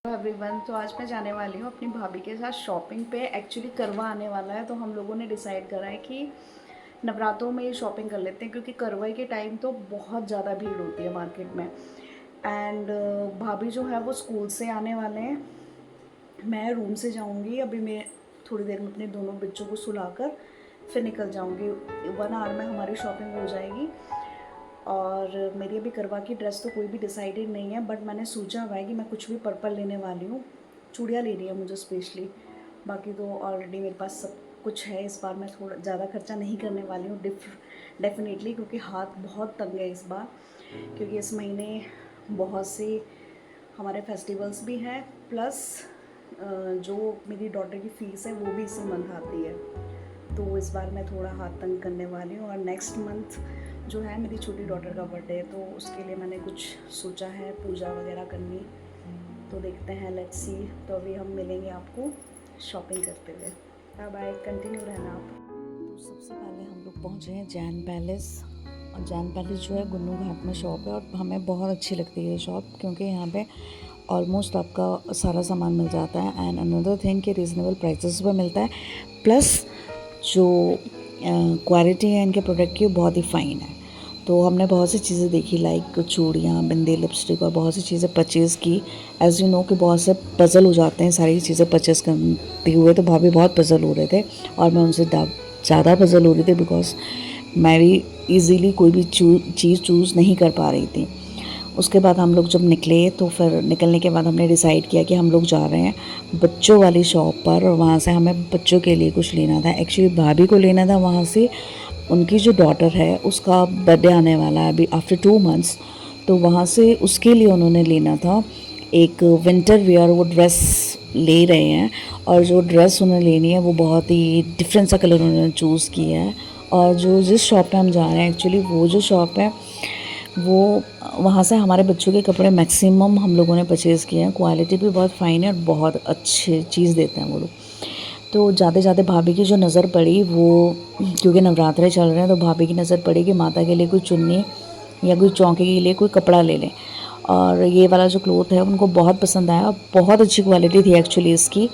Everyone, तो आज मैं जाने वाली हूँ अपनी भाभी के साथ शॉपिंग पे। एक्चुअली करवा आने वाला है तो हम लोगों ने डिसाइड करा है कि नवरात्रों में ये शॉपिंग कर लेते हैं, क्योंकि करवाई के टाइम तो बहुत ज़्यादा भीड़ होती है मार्केट में। एंड भाभी जो है वो स्कूल से आने वाले हैं। मैं रूम से जाऊँगी अभी। मैं थोड़ी देर में अपने दोनों बच्चों को सुलाकर फिर निकल जाऊँगी। 1 आवर में हमारी शॉपिंग हो जाएगी। और मेरी अभी करवा की ड्रेस तो कोई भी डिसाइडेड नहीं है, बट मैंने सोचा हुआ है कि मैं कुछ भी पर्पल लेने वाली हूँ। चूड़ियाँ लेनी है मुझे स्पेशली। बाकी तो ऑलरेडी मेरे पास सब कुछ है। इस बार मैं थोड़ा ज़्यादा खर्चा नहीं करने वाली हूँ डेफिनेटली, क्योंकि हाथ बहुत तंग है इस बार। क्योंकि इस महीने बहुत से हमारे फेस्टिवल्स भी हैं, प्लस जो मेरी डॉटर की फ़ीस है वो भी इसी मंथ आती है। तो इस बार मैं थोड़ा हाथ तंग करने वाली हूँ। और नेक्स्ट मंथ जो है मेरी छोटी डॉटर का बर्थडे है, तो उसके लिए मैंने कुछ सोचा है, पूजा वगैरह करनी। तो देखते हैं, लेट्स सी। तो अभी हम मिलेंगे आपको शॉपिंग करते हुए। बाय बाय, कंटिन्यू रहना आप। तो सबसे पहले हम लोग पहुँचे हैं जैन पैलेस। और जैन पैलेस जो है गुन्नू घाट में शॉप है, और हमें बहुत अच्छी लगती है ये शॉप, क्योंकि यहाँ पे ऑलमोस्ट आपका सारा सामान मिल जाता है। एंड अनदर थिंग कि रीज़नेबल प्राइसेस पर मिलता है, प्लस जो क्वालिटी है इनके प्रोडक्ट की बहुत ही फ़ाइन है। तो हमने बहुत सी चीज़ें देखी, लाइक चूड़ियाँ, बिंदी, लिपस्टिक और बहुत सी चीज़ें परचेज़ की। एज़ यू नो कि बहुत से पज़ल हो जाते हैं सारी चीज़ें परचेज़ करते हुए। तो भाभी बहुत पज़ल हो रहे थे और मैं उनसे ज़्यादा पज़ल हो रही थी, बिकॉज मैं भी ईज़िली कोई भी चीज़ चूज़ नहीं कर पा रही थी। उसके बाद हम लोग जब निकले तो फिर निकलने के बाद हमने डिसाइड किया कि हम लोग जा रहे हैं बच्चों वाली शॉप पर, और वहाँ से हमें बच्चों के लिए कुछ लेना था। एक्चुअली भाभी को लेना था वहाँ से, उनकी जो डॉटर है उसका बर्थडे आने वाला है अभी आफ्टर 2 मंथ्स। तो वहाँ से उसके लिए उन्होंने लेना था एक विंटर वेयर, वो ड्रेस ले रहे हैं। और जो ड्रेस उन्हें लेनी है वो बहुत ही डिफरेंट सा कलर उन्होंने चूज़ किया है। और जो जिस शॉप पे हम जा रहे हैं, एक्चुअली वो जो शॉप है वो, वहाँ से हमारे बच्चों के कपड़े मैक्सिमम हम लोगों ने परचेज़ किए हैं। क्वालिटी भी बहुत फ़ाइन है और बहुत अच्छी चीज़ देते हैं वो लोग। तो जाते जाते भाभी की जो नज़र पड़ी वो, क्योंकि नवरात्रे चल रहे हैं, तो भाभी की नज़र पड़ी कि माता के लिए कोई चुन्नी या कोई चौके के लिए कोई कपड़ा ले लें। और ये वाला जो क्लोथ है उनको बहुत पसंद आया। बहुत अच्छी क्वालिटी थी एक्चुअली इसकी।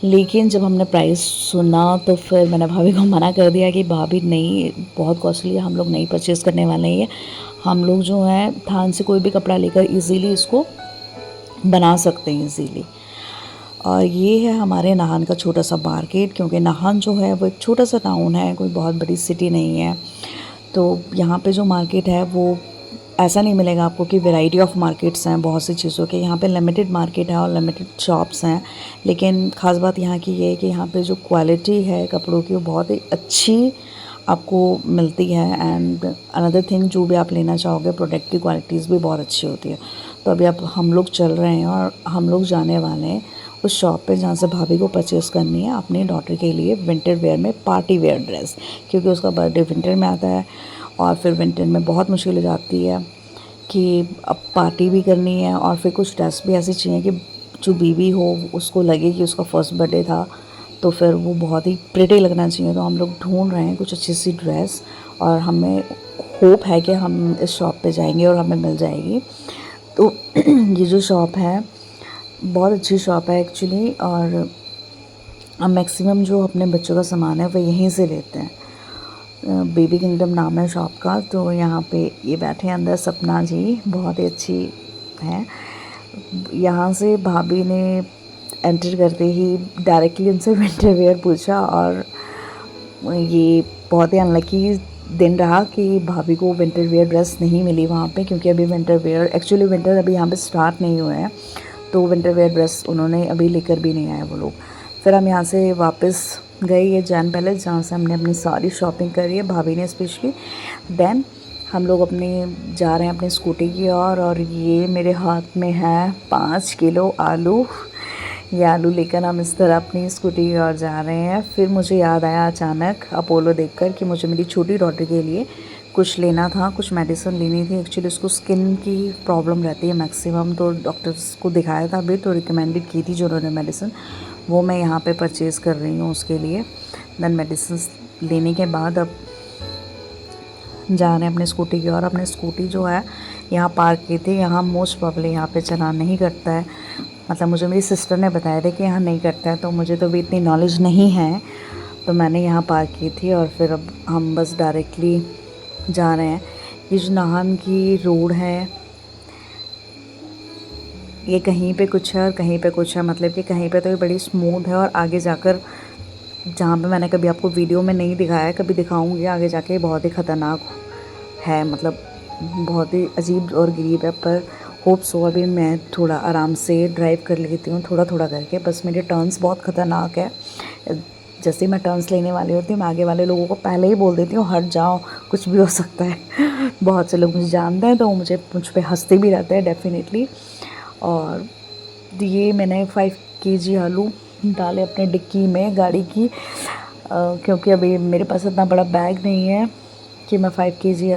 लेकिन जब हमने प्राइस सुना तो फिर मैंने भाभी को मना कर दिया कि भाभी नहीं, बहुत कॉस्टली है, हम लोग नहीं परचेज़ करने वाले हैं। हम लोग जो है थान से कोई भी कपड़ा लेकर इजीली इसको बना सकते हैं इजीली। और ये है हमारे नाहन का छोटा सा मार्केट, क्योंकि नाहन जो है वो एक छोटा सा टाउन है, कोई बहुत बड़ी सिटी नहीं है। तो यहाँ पे जो मार्केट है वो ऐसा नहीं मिलेगा आपको कि वैरायटी ऑफ मार्केट्स हैं बहुत सी चीज़ों के। यहाँ पे लिमिटेड मार्केट है और लिमिटेड शॉप्स हैं। लेकिन ख़ास बात यहाँ की ये है कि यहाँ पे जो क्वालिटी है कपड़ों की वो बहुत ही अच्छी आपको मिलती है। एंड अनदर थिंग, जो भी आप लेना चाहोगे प्रोडक्ट की क्वालिटीज़ भी बहुत अच्छी होती है। तो अभी हम लोग चल रहे हैं और हम लोग जाने वाले हैं उस शॉप पे जहाँ से भाभी को परचेज़ करनी है अपनी डॉटर के लिए विंटर वेयर में पार्टी वेयर ड्रेस, क्योंकि उसका बर्थडे विंटर में आता है। और फिर विंटर में बहुत मुश्किल हो जाती है कि अब पार्टी भी करनी है, और फिर कुछ ड्रेस भी ऐसी चाहिए कि जो बीवी हो उसको लगे कि उसका फर्स्ट बर्थडे था, तो फिर वो बहुत ही प्रिटी लगना चाहिए। तो हम लोग ढूंढ रहे हैं कुछ अच्छी सी ड्रेस, और हमें होप है कि हम इस शॉप पे जाएंगे और हमें मिल जाएगी। तो ये जो शॉप है बहुत अच्छी शॉप है एक्चुअली। और हम मैक्सिमम जो अपने बच्चों का सामान है वो यहीं से लेते हैं। बेबी किंगडम नाम है शॉप का। तो यहाँ पे ये बैठे हैं अंदर सपना जी, बहुत ही अच्छी हैं। यहाँ से भाभी ने एंटर करते ही डायरेक्टली उनसे विंटर वेयर पूछा, और ये बहुत ही अनलकी दिन रहा कि भाभी को विंटर वेयर ड्रेस नहीं मिली वहाँ पे, क्योंकि अभी विंटर वेयर, एक्चुअली विंटर अभी यहाँ पे स्टार्ट नहीं हुए हैं। तो विंटर वेयर ड्रेस उन्होंने अभी लेकर भी नहीं आए वो लोग। फिर हम यहाँ से वापस गए ये जैन पैलेस, जहाँ से हमने अपनी सारी शॉपिंग करी है, भाभी ने स्पेशली। देन हम लोग अपने जा रहे हैं अपनी स्कूटी की ओर। और ये मेरे हाथ में है 5 किलो आलू। ये आलू लेकर हम इस तरह अपनी स्कूटी की ओर जा रहे हैं। फिर मुझे याद आया अचानक अपोलो देखकर कि मुझे मेरी छोटी डॉटर के लिए कुछ लेना था, कुछ मेडिसिन लेनी थी। एक्चुअली उसको स्किन की प्रॉब्लम रहती है मैक्सिमम, तो डॉक्टर्स को दिखाया था अभी, तो रिकमेंडेड की थी जो उन्होंने मेडिसिन, वो मैं यहाँ पे परचेज़ कर रही हूँ उसके लिए। देन मेडिसिन लेने के बाद अब जा रहे हैं अपनी स्कूटी की ओर। अपनी स्कूटी जो है यहाँ पार्क की थी, यहाँ मोस्ट प्रॉब्ली यहाँ पे चलान नहीं करता है। मतलब मुझे मेरी सिस्टर ने बताया था कि यहाँ नहीं करता है, तो मुझे तो भी इतनी नॉलेज नहीं है, तो मैंने यहाँ पार्क की थी और फिर अब हम बस डायरेक्टली जा रहे हैं। ये जो नाहन की रोड है, ये कहीं पे कुछ है और कहीं पे कुछ है, मतलब कि कहीं पे तो ये बड़ी स्मूथ है और आगे जाकर जहाँ पे मैंने कभी आपको वीडियो में नहीं दिखाया है, कभी दिखाऊंगी आगे जाके, बहुत ही ख़तरनाक है, मतलब बहुत ही अजीब और गरीब है। पर होप सो अभी मैं थोड़ा आराम से ड्राइव कर लेती हूँ, थोड़ा थोड़ा करके। बस मेरे टर्न्स बहुत ख़तरनाक है, जैसे ही मैं टर्न्स लेने वाली होती हूँ मैं आगे वाले लोगों को पहले ही बोल देती हूँ हट जाओ, कुछ भी हो सकता है। बहुत से लोग मुझे जानते हैं तो वो मुझ पे हंसते भी रहते हैं डेफिनेटली। और ये मैंने 5 केजी आलू डाले अपने डिक्की में गाड़ी की, क्योंकि अभी मेरे पास इतना बड़ा बैग नहीं है कि मैं 5 केजी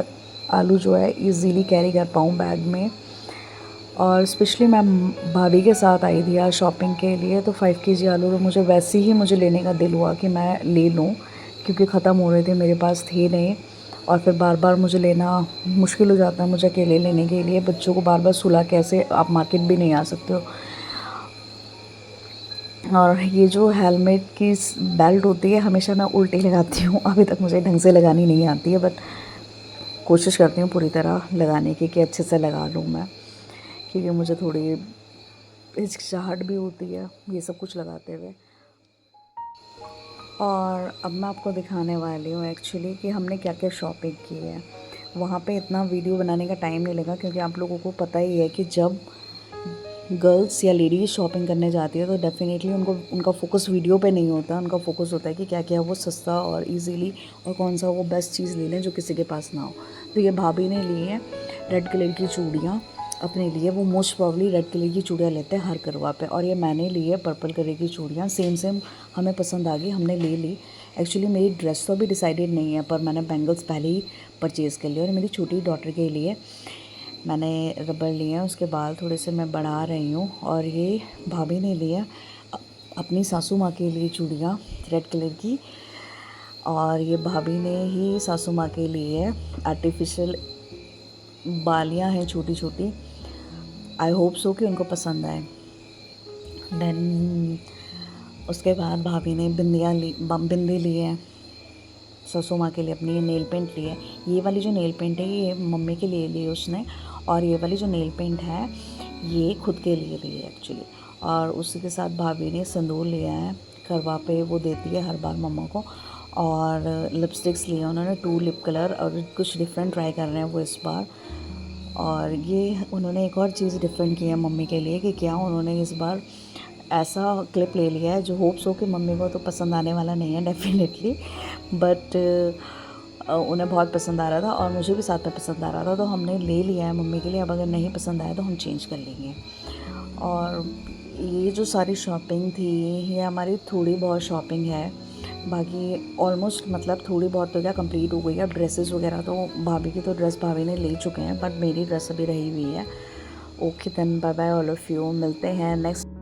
आलू जो है इजीली कैरी कर पाऊँ बैग में। और स्पेशली मैं भाभी के साथ आई थी यार शॉपिंग के लिए, तो 5 केजी आलू तो मुझे वैसे ही मुझे लेने का दिल हुआ कि मैं ले लूँ, क्योंकि ख़त्म हो रहे थे, मेरे पास थे नहीं। और फिर बार बार मुझे लेना मुश्किल हो जाता है मुझे अकेले लेने के लिए, बच्चों को बार बार सुला कैसे आप मार्केट भी नहीं आ सकते हो। और ये जो हेलमेट की बेल्ट होती है हमेशा मैं उल्टी लगाती हूँ, अभी तक मुझे ढंग से लगानी नहीं आती है, बट कोशिश करती हूँ पूरी तरह लगाने की कि अच्छे से लगा लूँ मैं, क्योंकि मुझे थोड़ी हिचकिचाहट भी होती है ये सब कुछ लगाते हुए। और अब मैं आपको दिखाने वाली हूँ एक्चुअली कि हमने क्या क्या शॉपिंग की है। वहाँ पे इतना वीडियो बनाने का टाइम नहीं लगा, क्योंकि आप लोगों को पता ही है कि जब गर्ल्स या लेडीज़ शॉपिंग करने जाती है तो डेफ़िनेटली उनका फ़ोकस वीडियो पे नहीं होता, उनका फ़ोकस होता है कि क्या क्या वो सस्ता और इजीली और कौन सा वो बेस्ट चीज़ ले लें जो किसी के पास ना हो। तो ये भाभी ने ली है रेड कलर की चूड़ियाँ अपने लिए, वो मोस्ट प्रॉब्ली रेड कलर की चूड़ियाँ लेते हैं हर करवा पे, और ये मैंने ली है पर्पल कलर की चूड़ियाँ, सेम हमें पसंद आ गई, हमने ले ली। एक्चुअली मेरी ड्रेस तो अभी डिसाइडेड नहीं है, पर मैंने बैंगल्स पहले ही परचेज़ कर लिए, और मेरी छोटी डॉटर के लिए मैंने रबड़ लिए हैं, उसके बाल थोड़े से मैं बढ़ा रही हूँ। और ये भाभी ने लिया अपनी सासू माँ के लिए चूड़ियाँ रेड कलर की, और ये भाभी ने ही सासू माँ के लिए आर्टिफिशियल बालियाँ हैं छोटी छोटी, आई होप सो कि उनको पसंद आए। देन उसके बाद भाभी ने बिंदी ली है ससु माँ के लिए, अपनी ये नेल पेंट ली है। ये वाली जो नेल पेंट है ये मम्मी के लिए ली है उसने, और ये वाली जो नेल पेंट है ये खुद के लिए ली है एक्चुअली। और उसी के साथ भाभी ने सिंदूर लिया है, करवा पे वो देती है हर बार मम्मा को। और लिपस्टिक्स लिए उन्होंने 2 लिप कलर, और कुछ डिफरेंट ट्राई कर रहे हैं वो इस बार। और ये उन्होंने एक और चीज़ डिफरेंट की है मम्मी के लिए, कि क्या उन्होंने इस बार ऐसा क्लिप ले लिया है जो होप्स हो कि मम्मी को तो पसंद आने वाला नहीं है डेफिनेटली, बट उन्हें बहुत पसंद आ रहा था और मुझे भी साथ में पसंद आ रहा था, तो हमने ले लिया है मम्मी के लिए। अब अगर नहीं पसंद आया तो हम चेंज कर लेंगे। और ये जो सारी शॉपिंग थी ये हमारी थोड़ी बहुत शॉपिंग है, बाकी ऑलमोस्ट मतलब थोड़ी बहुत तो क्या कंप्लीट हो गई है। अब ड्रेसेस वगैरह तो भाभी की तो ड्रेस भाभी ने ले चुके हैं, बट मेरी ड्रेस अभी रही हुई है। Okay then bye bye all of you, मिलते हैं नेक्स्ट